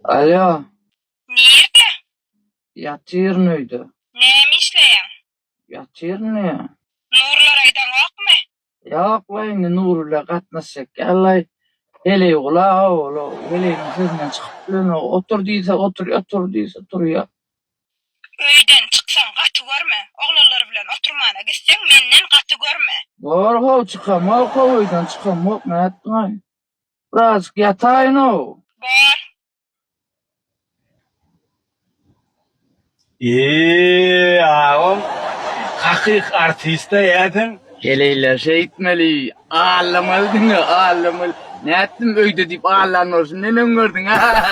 Alo, Nerede? yatırnıydı. Neymişleyen? Yatırnı. Nurlar aydan ok mu? Yok vayni Nurul'a katnaşacak. Allay, hele ula oğlu, hele sözünden çıkıp lan otur deyse otur deyse oturuyor. Öyden çıksan katı görme. Oğlanlar bilen oturmana gitsen menden katı görme. Var çıkam, o kovuydan çıkam, yok ne ettin ay. Birazcık yatayın o. Var. Ağam, hakik artiste yedin. Hele şey etmeli, ağlamalıydın ya, ağlamalı. Ne ettin öyle deyip ağlanıyorsun, ne gördün ha?